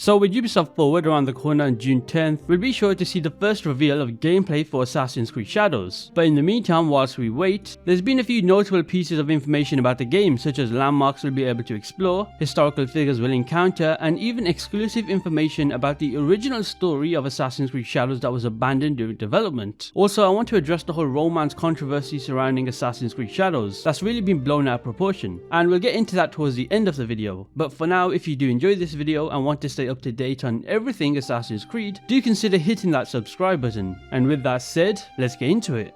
So with Ubisoft Forward around the corner on June 10th, we'll be sure to see the first reveal of gameplay for Assassin's Creed Shadows. But in the meantime, whilst we wait, there's been a few notable pieces of information about the game, such as landmarks we'll be able to explore, historical figures we'll encounter, and even exclusive information about the original story of Assassin's Creed Shadows that was abandoned during development. Also, I want to address the whole romance controversy surrounding Assassin's Creed Shadows that's really been blown out of proportion, and we'll get into that towards the end of the video. But for now, if you do enjoy this video and want to stay up to date on everything Assassin's Creed, do consider hitting that subscribe button. And with that said, let's get into it.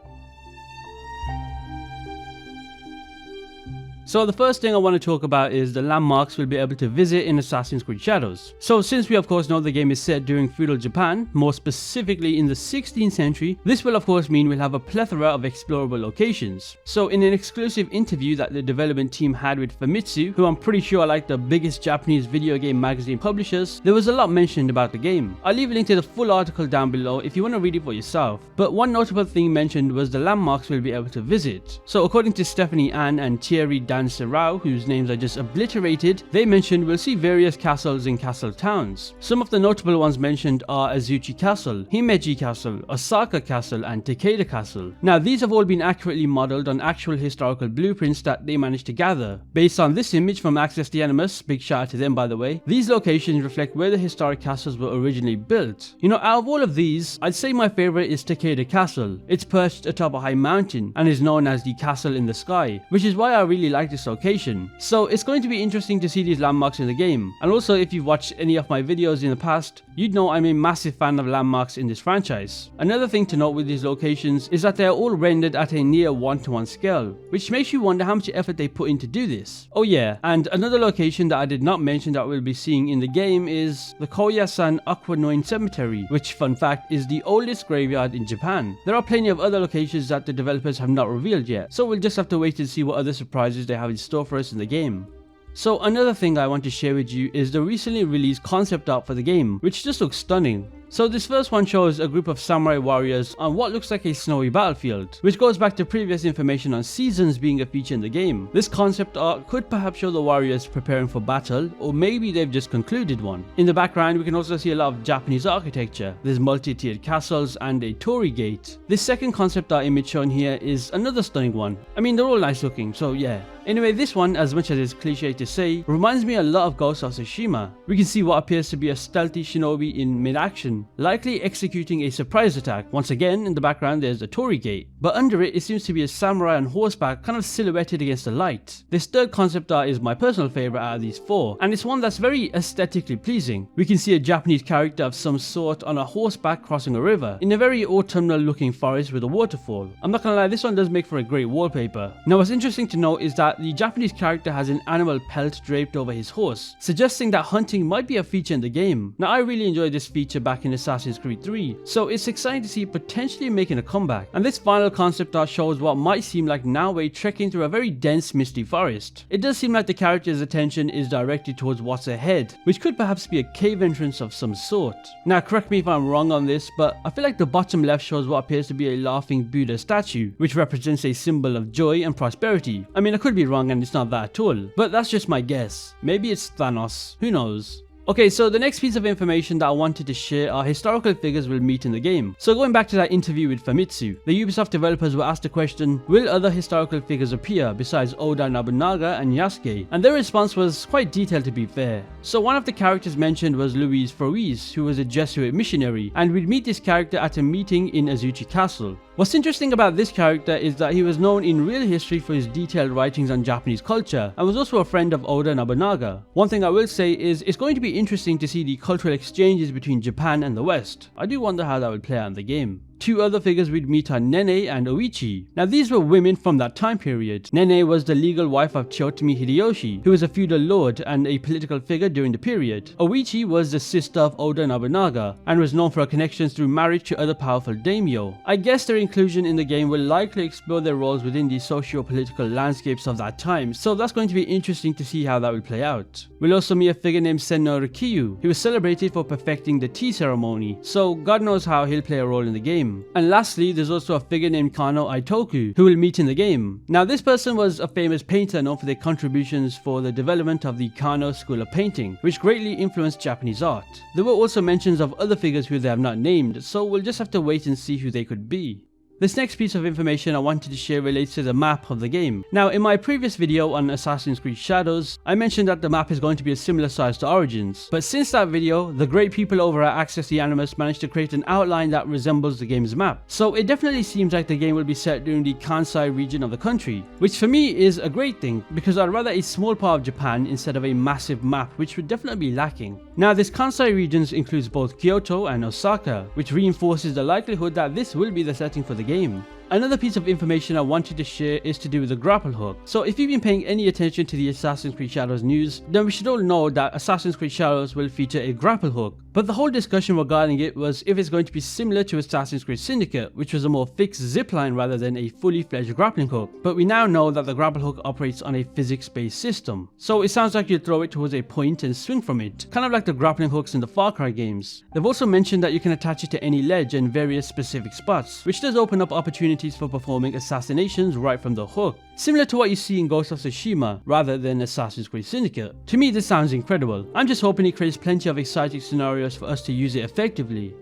So the first thing I want to talk about is the landmarks we'll be able to visit in Assassin's Creed Shadows. So since we of course know the game is set during feudal Japan, more specifically in the 16th century, this will of course mean we'll have a plethora of explorable locations. So in an exclusive interview that the development team had with Famitsu, who I'm pretty sure are like the biggest Japanese video game magazine publishers, there was a lot mentioned about the game. I'll leave a link to the full article down below if you want to read it for yourself. But one notable thing mentioned was the landmarks we'll be able to visit. So according to Stephanie Ann and Thierry Serrao, whose names I just obliterated, they mentioned we'll see various castles in castle towns. Some of the notable ones mentioned are Azuchi Castle, Himeji Castle, Osaka Castle, and Takeda Castle. Now these have all been accurately modelled on actual historical blueprints that they managed to gather. Based on this image from Access the Animus, big shout out to them by the way, these locations reflect where the historic castles were originally built. You know, out of all of these, I'd say my favourite is Takeda Castle. It's perched atop a high mountain and is known as the castle in the sky, which is why I really like this location. So it's going to be interesting to see these landmarks in the game. And also, if you've watched any of my videos in the past, you'd know I'm a massive fan of landmarks in this franchise. Another thing to note with these locations is that they are all rendered at a near 1:1 scale, which makes you wonder how much effort they put in to do this. Oh yeah, and another location that I did not mention that we'll be seeing in the game is the Koyasan Aquanoin Cemetery, which, fun fact, is the oldest graveyard in Japan. There are plenty of other locations that the developers have not revealed yet, so we'll just have to wait and see what other surprises they have in store for us in the game. So another thing I want to share with you is the recently released concept art for the game, which just looks stunning. So this first one shows a group of samurai warriors on what looks like a snowy battlefield, which goes back to previous information on seasons being a feature in the game. This concept art could perhaps show the warriors preparing for battle, or maybe they've just concluded one. In the background we can also see a lot of Japanese architecture. There's multi-tiered castles and a torii gate. This second concept art image shown here is another stunning one. I mean, they're all nice looking, so yeah. Anyway, this one, as much as it's cliche to say, reminds me a lot of Ghost of Tsushima. We can see what appears to be a stealthy shinobi in mid-action, likely executing a surprise attack. Once again, in the background there's a torii gate, but under it seems to be a samurai on horseback kind of silhouetted against the light. This third concept art is my personal favourite out of these four, and it's one that's very aesthetically pleasing. We can see a Japanese character of some sort on a horseback crossing a river, in a very autumnal looking forest with a waterfall. I'm not gonna lie, this one does make for a great wallpaper. Now what's interesting to note is that the Japanese character has an animal pelt draped over his horse, suggesting that hunting might be a feature in the game. Now I really enjoyed this feature back in Assassin's Creed 3, so it's exciting to see it potentially making a comeback. And this final concept art shows what might seem like Naoe trekking through a very dense misty forest. It does seem like the character's attention is directed towards what's ahead, which could perhaps be a cave entrance of some sort. Now correct me if I'm wrong on this, but I feel like the bottom left shows what appears to be a laughing Buddha statue, which represents a symbol of joy and prosperity. I mean, I could be wrong and it's not that at all, but that's just my guess. Maybe it's Thanos, who knows. Okay, so the next piece of information that I wanted to share are historical figures we'll meet in the game. So going back to that interview with Famitsu, the Ubisoft developers were asked the question, will other historical figures appear besides Oda Nobunaga and Yasuke? And their response was quite detailed, to be fair. So one of the characters mentioned was Louise Froise, who was a Jesuit missionary, and we'd meet this character at a meeting in Azuchi Castle. What's interesting about this character is that he was known in real history for his detailed writings on Japanese culture, and was also a friend of Oda Nobunaga. One thing I will say is it's going to be interesting to see the cultural exchanges between Japan and the West. I do wonder how that would play out in the game. Two other figures we'd meet are Nene and Oichi. Now these were women from that time period. Nene was the legal wife of Chiyotomi Hideyoshi, who was a feudal lord and a political figure during the period. Oichi was the sister of Oda Nobunaga, and was known for her connections through marriage to other powerful daimyo. I guess their inclusion in the game will likely explore their roles within the socio-political landscapes of that time, so that's going to be interesting to see how that will play out. We'll also meet a figure named Senno Rikyu. He was celebrated for perfecting the tea ceremony, so God knows how he'll play a role in the game. game. And lastly, there's also a figure named Kano Aitoku, who will meet in the game. Now this person was a famous painter known for their contributions for the development of the Kano school of painting, which greatly influenced Japanese art. There were also mentions of other figures who they have not named, so we'll just have to wait and see who they could be. This next piece of information I wanted to share relates to the map of the game. Now in my previous video on Assassin's Creed Shadows, I mentioned that the map is going to be a similar size to Origins, but since that video, the great people over at Access the Animus managed to create an outline that resembles the game's map. So it definitely seems like the game will be set during the Kansai region of the country, which for me is a great thing because I'd rather a small part of Japan instead of a massive map, which would definitely be lacking. Now this Kansai region includes both Kyoto and Osaka, which reinforces the likelihood that this will be the setting for the game. Another piece of information I wanted to share is to do with the Grapple Hook. So if you've been paying any attention to the Assassin's Creed Shadows news, then we should all know that Assassin's Creed Shadows will feature a Grapple Hook. But the whole discussion regarding it was if it's going to be similar to Assassin's Creed Syndicate, which was a more fixed zipline rather than a fully fledged grappling hook. But we now know that the Grapple Hook operates on a physics-based system. So it sounds like you throw it towards a point and swing from it, kind of like the grappling hooks in the Far Cry games. They've also mentioned that you can attach it to any ledge and various specific spots, which does open up opportunities for performing assassinations right from the hook, similar to what you see in Ghost of Tsushima rather than Assassin's Creed Syndicate. To me this sounds incredible. I'm just hoping it creates plenty of exciting scenarios for us to use it effectively.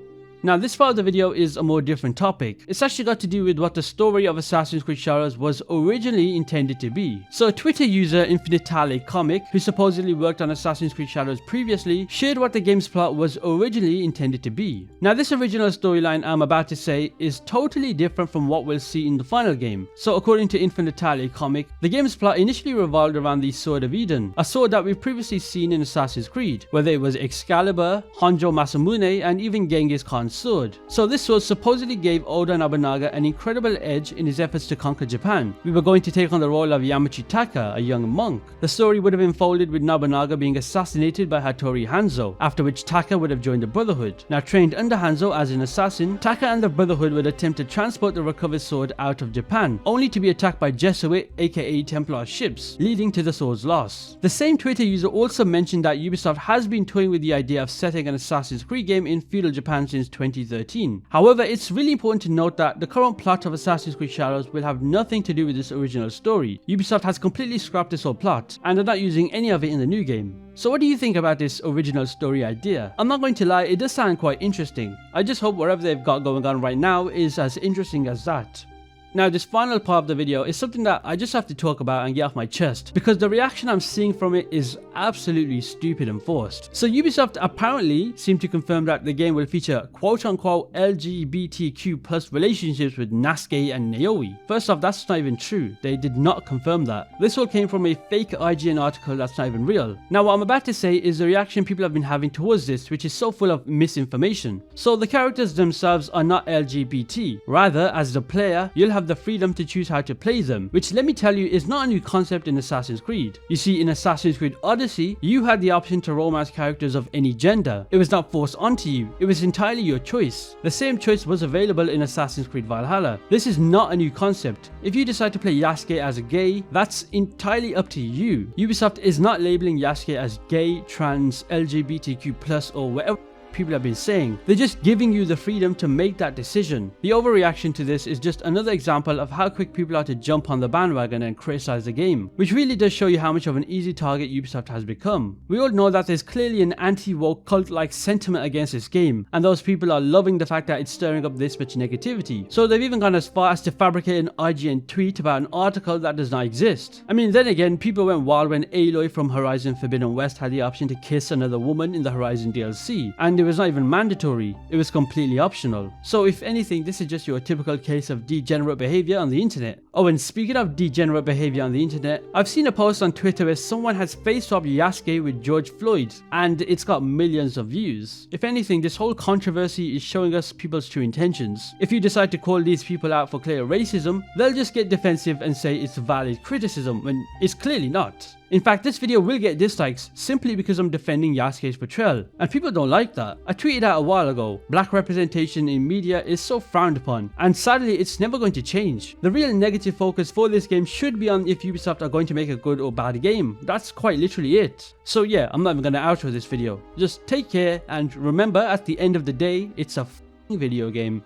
Now this part of the video is a more different topic. It's actually got to do with what the story of Assassin's Creed Shadows was originally intended to be. So Twitter user Infinitale Comic, who supposedly worked on Assassin's Creed Shadows previously, shared what the game's plot was originally intended to be. Now this original storyline I'm about to say is totally different from what we'll see in the final game. So according to Infinitale Comic, the game's plot initially revolved around the Sword of Eden, a sword that we've previously seen in Assassin's Creed, whether it was Excalibur, Honjo Masamune, and even Genghis Khan's sword. So this sword supposedly gave Oda Nobunaga an incredible edge in his efforts to conquer Japan. We were going to take on the role of Yamachi Taka, a young monk. The story would have unfolded with Nobunaga being assassinated by Hattori Hanzo, after which Taka would have joined the Brotherhood. Now trained under Hanzo as an assassin, Taka and the Brotherhood would attempt to transport the recovered sword out of Japan, only to be attacked by Jesuit aka Templar ships, leading to the sword's loss. The same Twitter user also mentioned that Ubisoft has been toying with the idea of setting an Assassin's Creed game in feudal Japan since 2013. However, it's really important to note that the current plot of Assassin's Creed Shadows will have nothing to do with this original story. Ubisoft has completely scrapped this whole plot, and are not using any of it in the new game. So what do you think about this original story idea? I'm not going to lie, it does sound quite interesting. I just hope whatever they've got going on right now is as interesting as that. Now this final part of the video is something that I just have to talk about and get off my chest, because the reaction I'm seeing from it is absolutely stupid and forced. So Ubisoft apparently seemed to confirm that the game will feature quote-unquote LGBTQ+ relationships with Nasuke and Naoi. First off, that's not even true. They did not confirm that. This all came from a fake IGN article that's not even real. Now what I'm about to say is the reaction people have been having towards this, which is so full of misinformation. So the characters themselves are not LGBT. Rather, as the player, you'll have the freedom to choose how to play them, which let me tell you is not a new concept in Assassin's Creed. You see, in Assassin's Creed Odyssey, you had the option to romance characters of any gender. It was not forced onto you, it was entirely your choice. The same choice was available in Assassin's Creed Valhalla. This is not a new concept. If you decide to play Yasuke as a gay, that's entirely up to you. Ubisoft is not labeling Yasuke as gay, trans, LGBTQ+, or whatever people have been saying. They're just giving you the freedom to make that decision. The overreaction to this is just another example of how quick people are to jump on the bandwagon and criticize the game, which really does show you how much of an easy target Ubisoft has become. We all know that there's clearly an anti-woke cult-like sentiment against this game, and those people are loving the fact that it's stirring up this much negativity. So they've even gone as far as to fabricate an IGN tweet about an article that does not exist. I mean, then again, people went wild when Aloy from Horizon Forbidden West had the option to kiss another woman in the Horizon DLC, and it was not even mandatory, it was completely optional. So if anything, this is just your typical case of degenerate behavior on the internet. Oh, and speaking of degenerate behavior on the internet, I've seen a post on Twitter where someone has face swapped Yasuke with George Floyd, and it's got millions of views. If anything, this whole controversy is showing us people's true intentions. If you decide to call these people out for clear racism, they'll just get defensive and say it's valid criticism when it's clearly not. In fact, this video will get dislikes simply because I'm defending Yasuke's portrayal, and people don't like that. I tweeted out a while ago, black representation in media is so frowned upon, and sadly it's never going to change. The real negative focus for this game should be on if Ubisoft are going to make a good or bad game. That's quite literally it. So yeah, I'm not even gonna outro this video. Just take care, and remember, at the end of the day, it's a video game.